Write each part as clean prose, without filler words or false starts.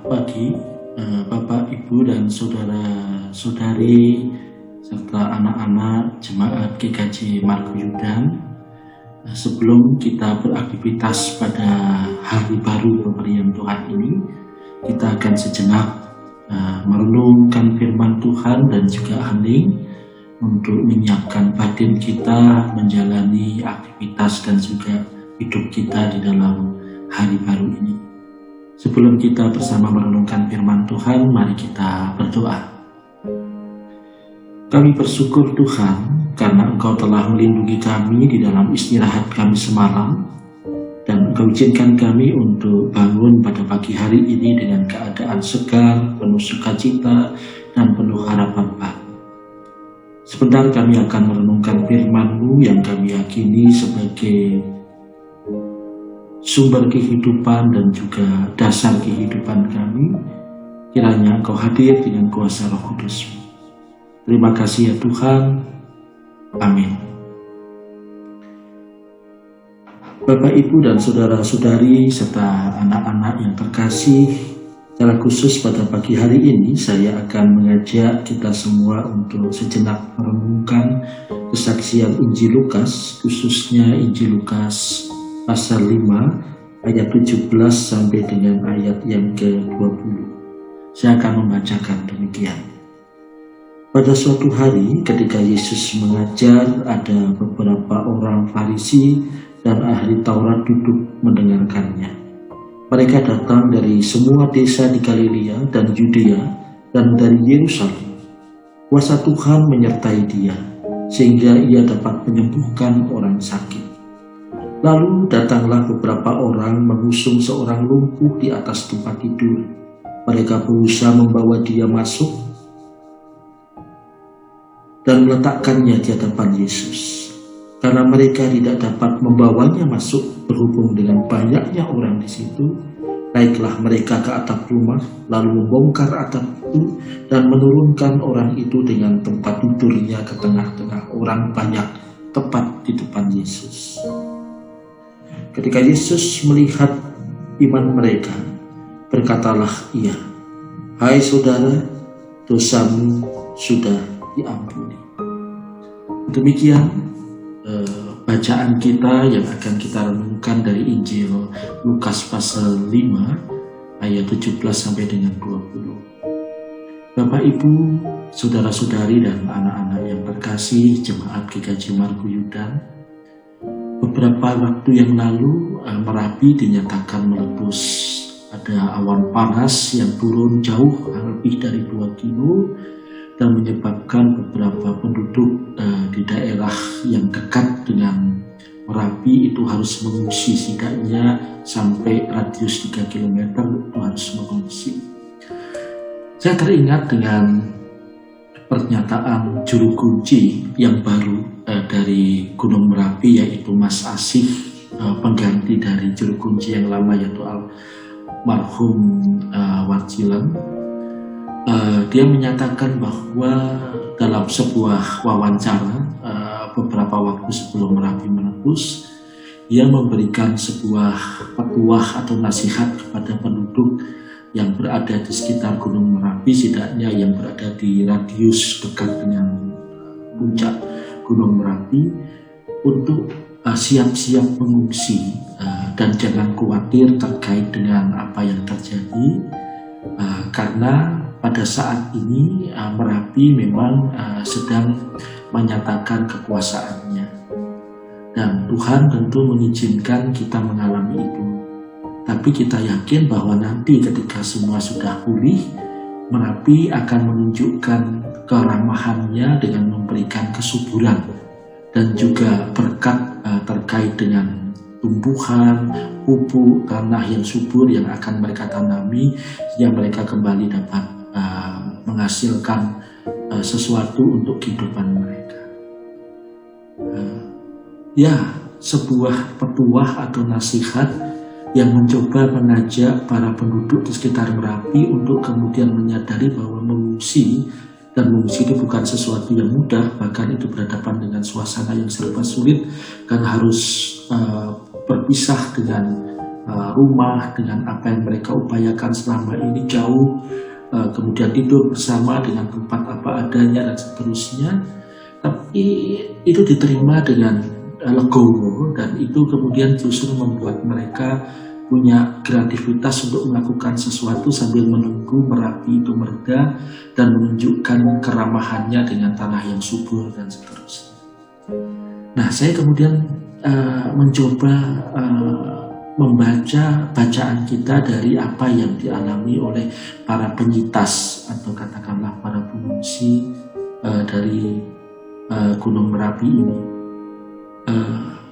Pagi, Bapak, Ibu, dan saudara-saudari, serta anak-anak jemaat GKJ Marguyudan. Sebelum kita beraktivitas pada hari baru pemberian Tuhan ini, kita akan sejenak merenungkan firman Tuhan dan juga hening untuk menyiapkan batin kita menjalani aktivitas dan juga hidup kita di dalam hari baru ini. Sebelum kita bersama merenungkan firman Tuhan, mari kita berdoa. Kami bersyukur Tuhan karena Engkau telah melindungi kami di dalam istirahat kami semalam, dan Engkau izinkan kami untuk bangun pada pagi hari ini dengan keadaan segar, penuh sukacita, dan penuh harapan baru. Sebentar kami akan merenungkan firman-Mu yang kami yakini sebagai sumber kehidupan dan juga dasar kehidupan kami. Kiranya Engkau hadir dengan kuasa Roh Kudus. Terima kasih ya Tuhan. Amin. Bapak, Ibu, dan saudara-saudari serta anak-anak yang terkasih, secara khusus pada pagi hari ini saya akan mengajak kita semua untuk sejenak merenungkan kesaksian Injil Lukas, khususnya Injil Lukas pasal 5 ayat 17 sampai dengan ayat yang ke-20. Saya akan membacakan demikian. Pada suatu hari ketika Yesus mengajar, ada beberapa orang Farisi dan ahli Taurat duduk mendengarkannya. Mereka datang dari semua desa di Galilea dan Yudea dan dari Yerusalem. Kuasa Tuhan menyertai dia sehingga ia dapat menyembuhkan orang sakit. Lalu datanglah beberapa orang mengusung seorang lumpuh di atas tempat tidur. Mereka berusaha membawa dia masuk dan meletakkannya di hadapan Yesus. Karena mereka tidak dapat membawanya masuk berhubung dengan banyaknya orang di situ, naiklah mereka ke atap rumah, lalu membongkar atap itu dan menurunkan orang itu dengan tempat tidurnya ke tengah-tengah orang banyak tepat di depan Yesus. Ketika Yesus melihat iman mereka, berkatalah ia, "Hai saudara, dosamu sudah diampuni." Demikian bacaan kita yang akan kita renungkan dari Injil Lukas pasal 5 ayat 17 sampai dengan 20. Bapak, Ibu, saudara-saudari, dan anak-anak yang terkasih jemaat GKJ Marguyudan, beberapa waktu yang lalu Merapi dinyatakan meletus. Ada awan panas yang turun jauh lebih dari 2 kilo dan menyebabkan beberapa penduduk di daerah yang dekat dengan Merapi itu harus mengungsi, setidaknya sampai radius 3 km itu harus mengungsi. Saya teringat dengan pernyataan juru kunci yang baru dari Gunung Merapi, yaitu Mas Asih, pengganti dari juru kunci yang lama yaitu almarhum Warjilan. Dia menyatakan bahwa dalam sebuah wawancara beberapa waktu sebelum Merapi meletus, dia memberikan sebuah petuah atau nasihat kepada penduduk yang berada di sekitar Gunung Merapi, setidaknya yang berada di radius dekat dengan puncak Gunung Merapi, untuk siap-siap mengungsi dan jangan khawatir terkait dengan apa yang terjadi, karena pada saat ini Merapi memang sedang menyatakan kekuasaannya, dan Tuhan tentu mengizinkan kita mengalami itu. Tapi kita yakin bahwa nanti ketika semua sudah pulih, Merapi akan menunjukkan keramahannya dengan memberikan kesuburan dan juga berkat terkait dengan tumbuhan, pupuk, tanah yang subur yang akan mereka tanami, sehingga mereka kembali dapat menghasilkan sesuatu untuk kehidupan mereka. Sebuah petuah atau nasihat yang mencoba mengajak para penduduk di sekitar Merapi untuk kemudian menyadari bahwa mengungsi itu bukan sesuatu yang mudah, bahkan itu berhadapan dengan suasana yang serba sulit, kan harus berpisah dengan rumah, dengan apa yang mereka upayakan selama ini jauh, kemudian tidur bersama dengan tempat apa adanya dan seterusnya. Tapi itu diterima dengan legowo, dan itu kemudian justru membuat mereka punya kreativitas untuk melakukan sesuatu sambil menunggu Merapi itu mereda dan menunjukkan keramahannya dengan tanah yang subur dan seterusnya. Nah, saya kemudian mencoba membaca bacaan kita dari apa yang dialami oleh para penyitas atau katakanlah para pengungsi dari Gunung Merapi ini.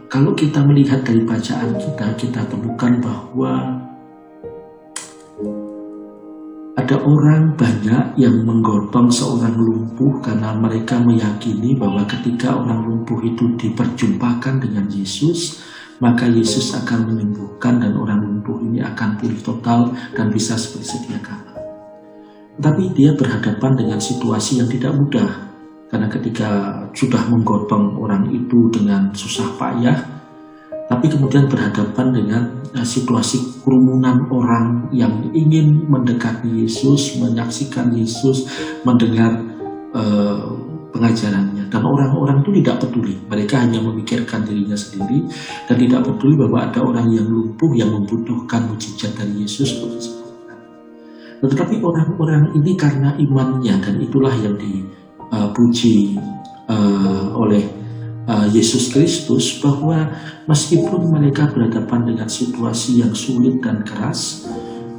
Kalau kita melihat dari bacaan kita temukan bahwa ada orang banyak yang menggotong seorang lumpuh karena mereka meyakini bahwa ketika orang lumpuh itu diperjumpakan dengan Yesus, maka Yesus akan menyembuhkan dan orang lumpuh ini akan pulih total dan bisa seperti sedia kala. Tetapi dia berhadapan dengan situasi yang tidak mudah, karena ketika sudah menggotong orang itu dengan susah payah, tapi kemudian berhadapan dengan situasi kerumunan orang yang ingin mendekati Yesus, menyaksikan Yesus, mendengar pengajarannya. Dan orang-orang itu tidak peduli, mereka hanya memikirkan dirinya sendiri dan tidak peduli bahwa ada orang yang lumpuh yang membutuhkan mujizat dari Yesus untuk disembuhkan. Tetapi orang-orang ini karena imannya, dan itulah yang dipuji oleh Yesus Kristus, bahwa meskipun mereka berhadapan dengan situasi yang sulit dan keras,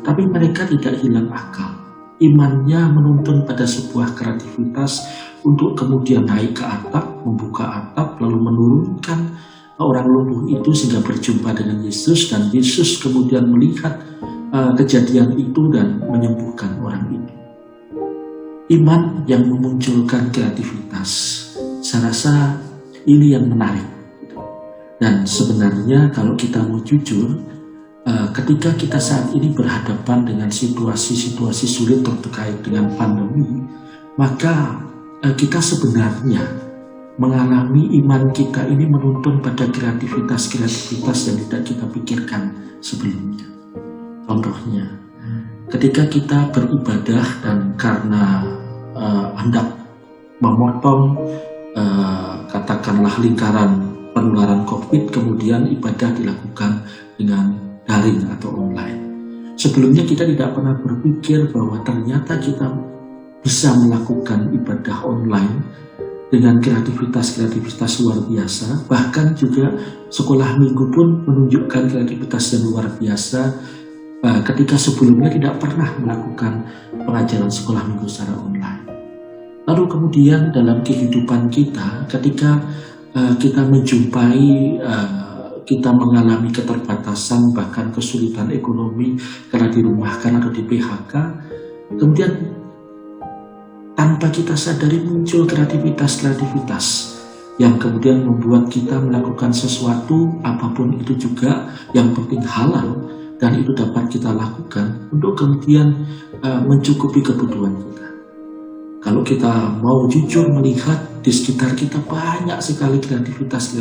tapi mereka tidak hilang akal. Imannya menuntun pada sebuah kreativitas untuk kemudian naik ke atap, membuka atap, lalu menurunkan orang lumpuh itu sehingga berjumpa dengan Yesus, dan Yesus kemudian melihat kejadian itu dan menyembuhkan orang itu. Iman yang memunculkan kreativitas, saya rasa ini yang menarik. Dan sebenarnya kalau kita mau jujur, ketika kita saat ini berhadapan dengan situasi-situasi sulit terkait dengan pandemi, maka kita sebenarnya mengalami iman kita ini menuntun pada kreativitas yang tidak kita pikirkan sebelumnya. Contohnya, ketika kita beribadah dan karena hendak memotong katakanlah lingkaran penularan COVID, kemudian ibadah dilakukan dengan daring atau online. Sebelumnya kita tidak pernah berpikir bahwa ternyata kita bisa melakukan ibadah online dengan kreativitas luar biasa. Bahkan juga sekolah minggu pun menunjukkan kreativitas yang luar biasa ketika sebelumnya tidak pernah melakukan pengajaran sekolah minggu secara online. Lalu kemudian dalam kehidupan kita, ketika kita menjumpai, kita mengalami keterbatasan bahkan kesulitan ekonomi karena dirumahkan atau di PHK, kemudian tanpa kita sadari muncul kreativitas yang kemudian membuat kita melakukan sesuatu, apapun itu juga, yang penting halal dan itu dapat kita lakukan untuk kemudian mencukupi kebutuhan kita. Kalau kita mau jujur melihat di sekitar kita banyak sekali kreativitas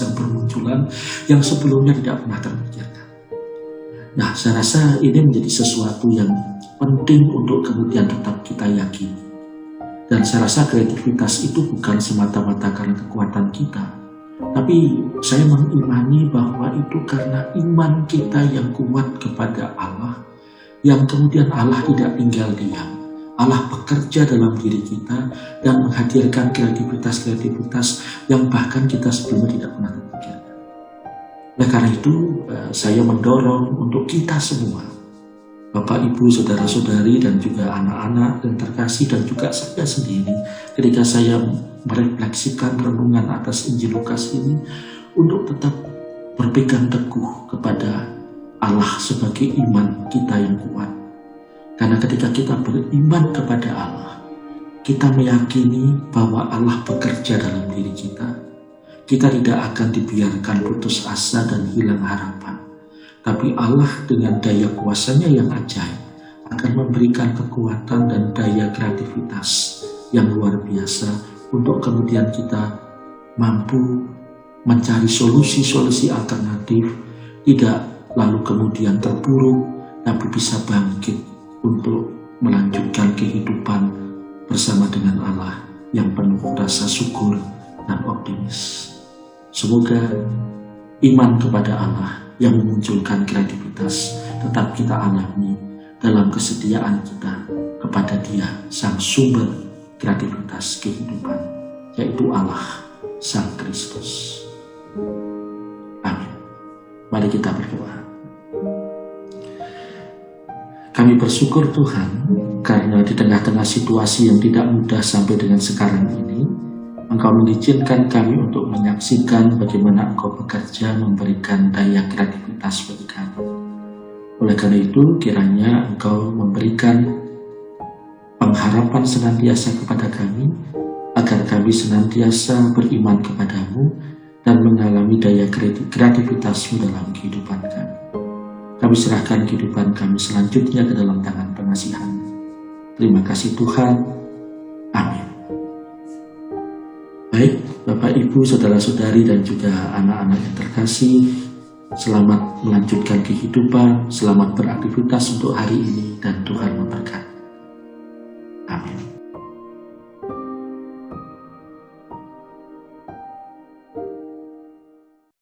yang bermunculan yang sebelumnya tidak pernah terpikirkan. Nah, saya rasa ini menjadi sesuatu yang penting untuk kemudian tetap kita yakini. Dan saya rasa kreativitas itu bukan semata-mata karena kekuatan kita, tapi saya mengimani bahwa itu karena iman kita yang kuat kepada Allah, yang kemudian Allah tidak tinggal diam. Allah bekerja dalam diri kita dan menghadirkan kreativitas yang bahkan kita sebelumnya tidak pernah terpikirkan. Nah, karena itu saya mendorong untuk kita semua, Bapak, Ibu, Saudara-saudari, dan juga anak-anak yang terkasih, dan juga saya sendiri, ketika saya merefleksikan renungan atas Injil Lukas ini, untuk tetap berpegang teguh kepada Allah sebagai iman kita yang kuat. Karena ketika kita beriman kepada Allah, kita meyakini bahwa Allah bekerja dalam diri kita. Kita tidak akan dibiarkan putus asa dan hilang harapan. Tapi Allah dengan daya kuasanya yang ajaib akan memberikan kekuatan dan daya kreativitas yang luar biasa untuk kemudian kita mampu mencari solusi-solusi alternatif, tidak lalu kemudian terpuruk, tapi bisa bangkit untuk melanjutkan kehidupan bersama dengan Allah yang penuh rasa syukur dan optimis. Semoga iman kepada Allah yang memunculkan kreativitas tetap kita alami dalam kesetiaan kita kepada Dia, Sang Sumber kreativitas kehidupan, yaitu Allah, Sang Kristus. Amin. Mari kita berdoa. Kami bersyukur Tuhan, karena di tengah-tengah situasi yang tidak mudah sampai dengan sekarang ini, Engkau mengizinkan kami untuk menyaksikan bagaimana Engkau bekerja memberikan daya kreativitas bagi kami. Oleh karena itu, kiranya Engkau memberikan pengharapan senantiasa kepada kami, agar kami senantiasa beriman kepadamu dan mengalami daya kreativitas-Mu dalam kehidupan kami. Kami serahkan kehidupan kami selanjutnya ke dalam tangan pengasihan. Terima kasih Tuhan. Amin. Baik, Bapak, Ibu, Saudara-saudari, dan juga anak-anak yang terkasih, selamat melanjutkan kehidupan, selamat beraktivitas untuk hari ini, dan Tuhan memberkati.